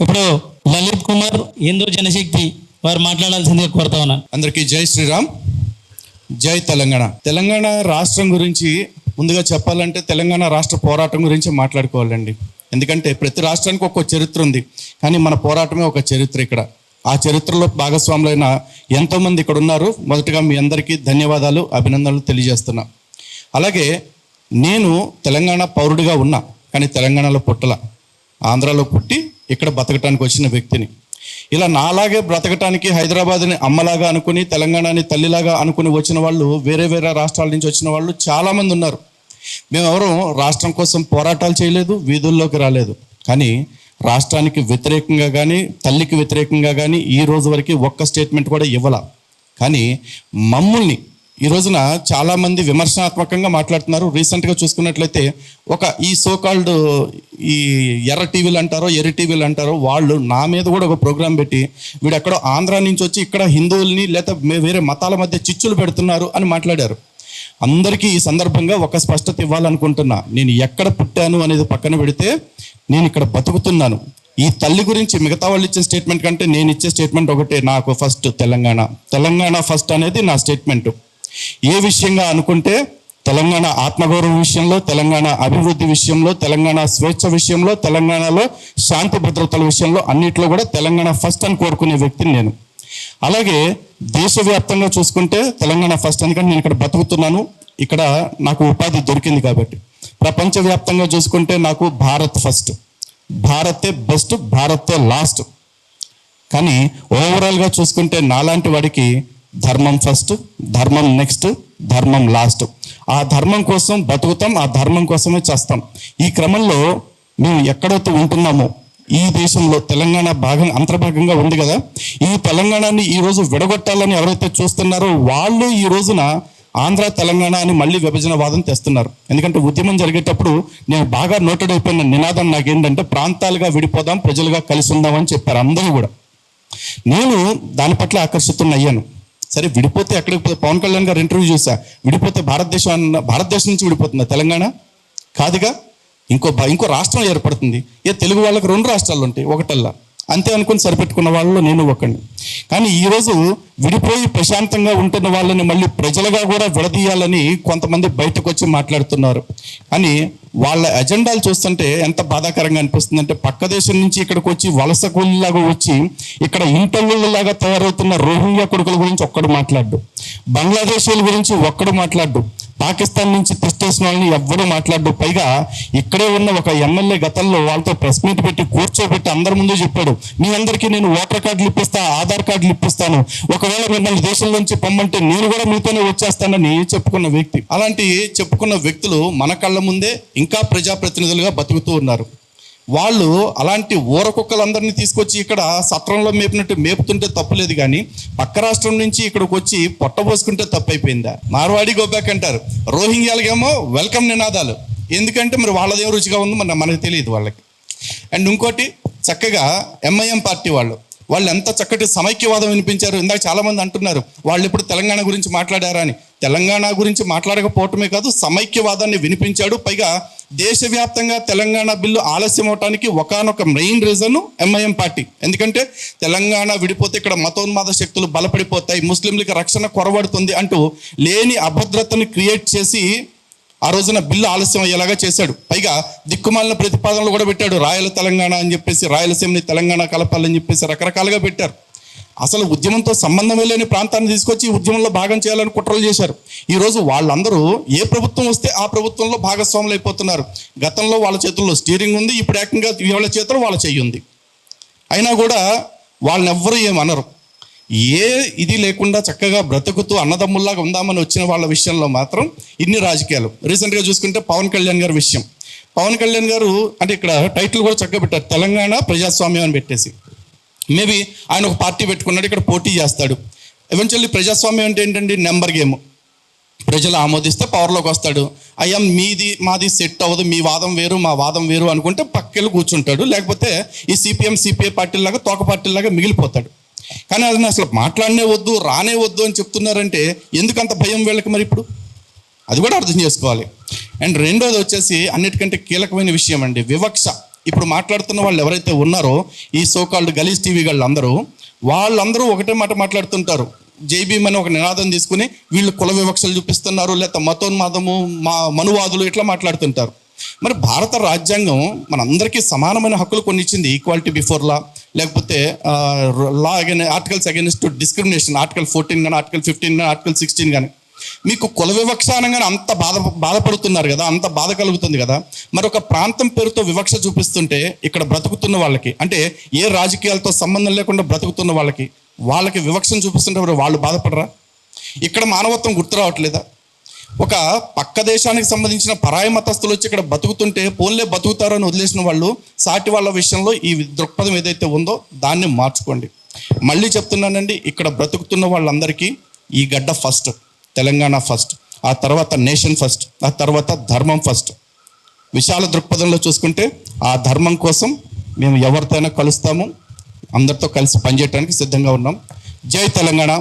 ఇప్పుడు లలిత్ కుమార్ హిందూ జనశక్తి వారు మాట్లాడాల్సిందిగా కోరుతా ఉన్నా. అందరికీ జై శ్రీరామ్, జై తెలంగాణ. తెలంగాణ రాష్ట్రం గురించి ముందుగా చెప్పాలంటే తెలంగాణ రాష్ట్ర పోరాటం గురించి మాట్లాడుకోవాలండి. ఎందుకంటే ప్రతి రాష్ట్రానికి ఒక్కో చరిత్ర ఉంది, కానీ మన పోరాటమే ఒక చరిత్ర. ఇక్కడ ఆ చరిత్రలో భాగస్వాములైన ఎంతోమంది ఇక్కడ ఉన్నారు. మొదటగా మీ అందరికీ ధన్యవాదాలు, అభినందనలు తెలియజేస్తున్నా. అలాగే నేను తెలంగాణ పౌరుడిగా ఉన్నా, కానీ తెలంగాణలో పుట్టల, ఆంధ్రాలో పుట్టి ఇక్కడ బతకటానికి వచ్చిన వ్యక్తిని. ఇలా నాలాగే బ్రతకటానికి హైదరాబాద్ని అమ్మలాగా అనుకుని, తెలంగాణని తల్లిలాగా అనుకుని వచ్చిన వాళ్ళు, వేరే వేరే రాష్ట్రాల నుంచి వచ్చిన వాళ్ళు చాలామంది ఉన్నారు. మేమెవరూ రాష్ట్రం కోసం పోరాటాలు చేయలేదు, వీధుల్లోకి రాలేదు. కానీ రాష్ట్రానికి వ్యతిరేకంగా కానీ, తల్లికి వ్యతిరేకంగా కానీ ఈ రోజు వరకు ఒక్క స్టేట్మెంట్ కూడా ఇవ్వాల. కానీ మమ్మల్ని ఈ రోజున చాలామంది విమర్శనాత్మకంగా మాట్లాడుతున్నారు. రీసెంట్గా చూసుకున్నట్లయితే ఈ సోకాల్డ్ ఈ ఎర్ర టీవీలు అంటారో, ఎర్ర టీవీలు అంటారో, వాళ్ళు నా మీద కూడా ఒక ప్రోగ్రాం పెట్టి వీడు ఎక్కడో ఆంధ్రా నుంచి వచ్చి ఇక్కడ హిందువుల్ని లేదా వేరే మతాల మధ్య చిచ్చులు పెడుతున్నారు అని మాట్లాడారు. అందరికీ ఈ సందర్భంగా ఒక స్పష్టత ఇవ్వాలనుకుంటున్నా. నేను ఎక్కడ పుట్టాను అనేది పక్కన పెడితే నేను ఇక్కడ బతుకుతున్నాను. ఈ తల్లి గురించి మిగతా వాళ్ళు ఇచ్చే స్టేట్మెంట్ కంటే నేను ఇచ్చే స్టేట్మెంట్ ఒకటే, నాకు ఫస్ట్ తెలంగాణ ఫస్ట్ అనేది నా స్టేట్మెంటు. ఏ విషయంగా అనుకుంటే తెలంగాణ ఆత్మగౌరవం విషయంలో, తెలంగాణ అభివృద్ధి విషయంలో, తెలంగాణ స్వేచ్ఛ విషయంలో, తెలంగాణలో శాంతి భద్రతల విషయంలో అన్నిట్లో కూడా తెలంగాణ ఫస్ట్ అని కోరుకునే వ్యక్తిని నేను. అలాగే దేశవ్యాప్తంగా చూసుకుంటే తెలంగాణ ఫస్ట్, ఎందుకంటే నేను ఇక్కడ బతుకుతున్నాను, ఇక్కడ నాకు ఉపాధి దొరికింది కాబట్టి. ప్రపంచవ్యాప్తంగా చూసుకుంటే నాకు భారత్ ఫస్ట్, భారతే బెస్ట్, భారతే లాస్ట్. కానీ ఓవరాల్గా చూసుకుంటే నాలాంటి వాడికి ధర్మం ఫస్ట్, ధర్మం నెక్స్ట్, ధర్మం లాస్ట్. ఆ ధర్మం కోసం బతుకుతాం, ఆ ధర్మం కోసమే చేస్తాం. ఈ క్రమంలో మేము ఎక్కడైతే ఉంటున్నామో ఈ దేశంలో తెలంగాణ అంతర్భాగంగా ఉంది కదా, ఈ తెలంగాణని ఈరోజు విడగొట్టాలని ఎవరైతే చూస్తున్నారో వాళ్ళు ఈ రోజున ఆంధ్ర తెలంగాణ అని మళ్ళీ విభజన వాదం తెస్తున్నారు. ఎందుకంటే ఉద్యమం జరిగేటప్పుడు నేను బాగా నోటెడ్ అయిపోయిన నినాదం నాకేంటంటే ప్రాంతాలుగా విడిపోదాం, ప్రజలుగా కలిసి ఉందామని చెప్పారు అందరూ కూడా. నేను దాని పట్ల ఆకర్షితున్నయ్యాను. సరే విడిపోతే ఎక్కడికి పోతే, పవన్ కళ్యాణ్ గారు ఇంటర్వ్యూ చూసా, విడిపోతే భారతదేశం నుంచి విడిపోతుందా తెలంగాణ? కాదుగా, ఇంకో రాష్ట్రం ఏర్పడుతుంది. తెలుగు వాళ్ళకి 2 రాష్ట్రాలు ఉంటాయి, ఒకటల్లా, అంతే అనుకుని సరిపెట్టుకున్న వాళ్ళలో నేను ఒకడిని. కానీ ఈరోజు విడిపోయి ప్రశాంతంగా ఉంటున్న వాళ్ళని మళ్ళీ ప్రజలుగా కూడా విడదీయాలని కొంతమంది బయటకు వచ్చి మాట్లాడుతున్నారు. కానీ వాళ్ళ ఎజెండాలు చూస్తుంటే ఎంత బాధాకరంగా అనిపిస్తుందంటే, పక్క దేశం నుంచి ఇక్కడికి వచ్చి వలస కూలీలాగా వచ్చి ఇక్కడ ఇంటర్వ్యూలాగా తయారవుతున్న రోహింగ్యా కొడుకుల గురించి ఒక్కడు మాట్లాడు, బంగ్లాదేశీల గురించి ఒక్కడు మాట్లాడు, పాకిస్తాన్ నుంచి తెచ్చేసిన వాళ్ళని ఎవ్వరూ మాట్లాడు. పైగా ఇక్కడే ఉన్న ఒక ఎమ్మెల్యే గతంలో వాళ్ళతో ప్రెస్ మీట్ పెట్టి కూర్చోబెట్టి అందరి ముందు చెప్పాడు, మీ అందరికీ నేను ఓటర్ కార్డులు ఇప్పిస్తా, ఆధార్ కార్డులు ఇప్పిస్తాను, ఒకవేళ మిమ్మల్ని దేశం నుంచి పొమ్మంటే నేను కూడా మీతోనే వచ్చేస్తానని చెప్పుకున్న వ్యక్తి. అలాంటి చెప్పుకున్న వ్యక్తులు మన కళ్ళ ముందే ఇంకా ప్రజాప్రతినిధులుగా బతుకుతూ ఉన్నారు. వాళ్ళు అలాంటి ఊరకుక్కలందరినీ తీసుకొచ్చి ఇక్కడ సత్రంలో మేపినట్టు మేపుతుంటే తప్పులేదు, కానీ పక్క రాష్ట్రం నుంచి ఇక్కడికి వచ్చి పొట్టబోసుకుంటే తప్పు అయిపోయిందా? మార్వాడి గోబ్యాక్ అంటారు, రోహింగ్యాలకేమో వెల్కమ్ నినాదాలు. ఎందుకంటే మరి వాళ్ళదేం రుచిగా ఉందో మనకు తెలియదు వాళ్ళకి. అండ్ ఇంకోటి, చక్కగా ఎంఐఎం పార్టీ వాళ్ళు ఎంత చక్కటి సమైక్యవాదం వినిపించారు. ఇందాక చాలామంది అంటున్నారు వాళ్ళు ఇప్పుడు తెలంగాణ గురించి మాట్లాడారా అని. తెలంగాణ గురించి మాట్లాడకపోవటమే కాదు, సమైక్యవాదాన్ని వినిపించాడు. పైగా దేశవ్యాప్తంగా తెలంగాణ బిల్లు ఆలస్యం అవడానికి ఒకానొక మెయిన్ రీజన్ ఎంఐఎం పార్టీ. ఎందుకంటే తెలంగాణ విడిపోతే ఇక్కడ మతోన్మాద శక్తులు బలపడిపోతాయి, ముస్లింలకు రక్షణ కొరబడుతుంది అంటూ లేని అభద్రతను క్రియేట్ చేసి ఆ రోజున బిల్లు ఆలస్యం అయ్యేలాగా చేశాడు. పైగా దిక్కుమాలిన ప్రతిపాదనలు కూడా పెట్టాడు, రాయల తెలంగాణ అని చెప్పేసి, రాయలసీమని తెలంగాణ కలపాలని చెప్పేసి రకరకాలుగా పెట్టారు. అసలు ఉద్యమంతో సంబంధమే లేని ప్రాంతాన్ని తీసుకొచ్చి ఉద్యమంలో భాగం చేయాలని కుట్రలు చేశారు. ఈరోజు వాళ్ళందరూ ఏ ప్రభుత్వం వస్తే ఆ ప్రభుత్వంలో భాగస్వాములు అయిపోతున్నారు. గతంలో వాళ్ళ చేతుల్లో స్టీరింగ్ ఉంది, ఇప్పుడు ఏకంగా వాళ్ళ చేతుల్లో వాళ్ళ చెయ్యి ఉంది. అయినా కూడా వాళ్ళని ఎవ్వరూ ఏమనరు. ఏ ఇది లేకుండా చక్కగా బ్రతుకుతూ అన్నదమ్ముల్లాగా ఉందామని వచ్చిన వాళ్ళ విషయంలో మాత్రం ఇన్ని రాజకీయాలు. రీసెంట్గా చూసుకుంటే పవన్ కళ్యాణ్ గారి విషయం. పవన్ కళ్యాణ్ గారు అంటే ఇక్కడ టైటిల్ కూడా చక్కగా పెట్టారు, తెలంగాణ ప్రజాస్వామ్యం అని పెట్టేసి. మేబీ ఆయన ఒక పార్టీ పెట్టుకున్నాడు, ఇక్కడ పోటీ చేస్తాడు. ఎవెన్చువల్లీ ప్రజాస్వామ్యం అంటే ఏంటండి? Number game. ప్రజలు ఆమోదిస్తే పవర్లోకి వస్తాడు. అయ్యా మీది మాది సెట్ అవ్వదు, మీ వాదం వేరు మా వాదం వేరు అనుకుంటే పక్కెళ్ళి కూర్చుంటాడు. లేకపోతే ఈ సిపిఎం సిపిఐ పార్టీలాగా తోక పార్టీలాగా మిగిలిపోతాడు. కానీ అది అసలు మాట్లాడనే వద్దు, రానే వద్దు అని చెప్తున్నారంటే ఎందుకంత భయం వీళ్ళకి మరి ఇప్పుడు? అది కూడా అర్థం చేసుకోవాలి. అండ్ రెండోది వచ్చేసి అన్నిటికంటే కీలకమైన విషయం అండి, వివక్ష. ఇప్పుడు మాట్లాడుతున్న వాళ్ళు ఎవరైతే ఉన్నారో ఈ సోకాల్డ్ గలీజ్ టీవీ వాళ్ళందరూ ఒకటే మాట మాట్లాడుతుంటారు. జైబీఎం అని ఒక నినాదం తీసుకుని వీళ్ళు కుల వివక్షలు చూపిస్తున్నారు, లేకపోతే మతోన్మాదము, మనువాదులు ఇట్లా మాట్లాడుతుంటారు. మరి భారత రాజ్యాంగం మనందరికీ సమానమైన హక్కులు కొన్ని ఇచ్చింది, ఈక్వాలిటీ బిఫోర్ లా, లేకపోతే లా ఆర్టికల్స్ అగైనెస్ట్ డిస్క్రిమినేషన్, ఆర్టికల్ 14 కానీ, ఆర్టికల్ 15 కానీ, ఆర్టికల్ 16 కానీ. మీకు కుల వివక్ష అనగానే అంత బాధపడుతున్నారు కదా, అంత బాధ కలుగుతుంది కదా. మరి ఒక ప్రాంతం పేరుతో వివక్ష చూపిస్తుంటే ఇక్కడ బ్రతుకుతున్న వాళ్ళకి, అంటే ఏ రాజకీయాలతో సంబంధం లేకుండా బ్రతుకుతున్న వాళ్ళకి వివక్షను చూపిస్తుంటే వాళ్ళు బాధపడరా? ఇక్కడ మానవత్వం గుర్తు రావట్లేదా? ఒక పక్క దేశానికి సంబంధించిన పరాయి మతస్థులు వచ్చి ఇక్కడ బతుకుతుంటే పోన్లే బతుకుతారు అని వదిలేసిన వాళ్ళు, సాటి వాళ్ళ విషయంలో ఈ దృక్పథం ఏదైతే ఉందో దాన్ని మార్చుకోండి. మళ్ళీ చెప్తున్నానండి, ఇక్కడ బ్రతుకుతున్న వాళ్ళందరికీ ఈ గడ్డ ఫస్ట్, తెలంగాణ ఫస్ట్, ఆ తర్వాత నేషన్ ఫస్ట్, ఆ తర్వాత ధర్మం ఫస్ట్. విశాల దృక్పథంలో చూసుకుంటే ఆ ధర్మం కోసం మేము ఎవరితోనైనా కలుస్తాము, అందరితో కలిసి పనిచేయడానికి సిద్ధంగా ఉన్నాం. జై తెలంగాణ.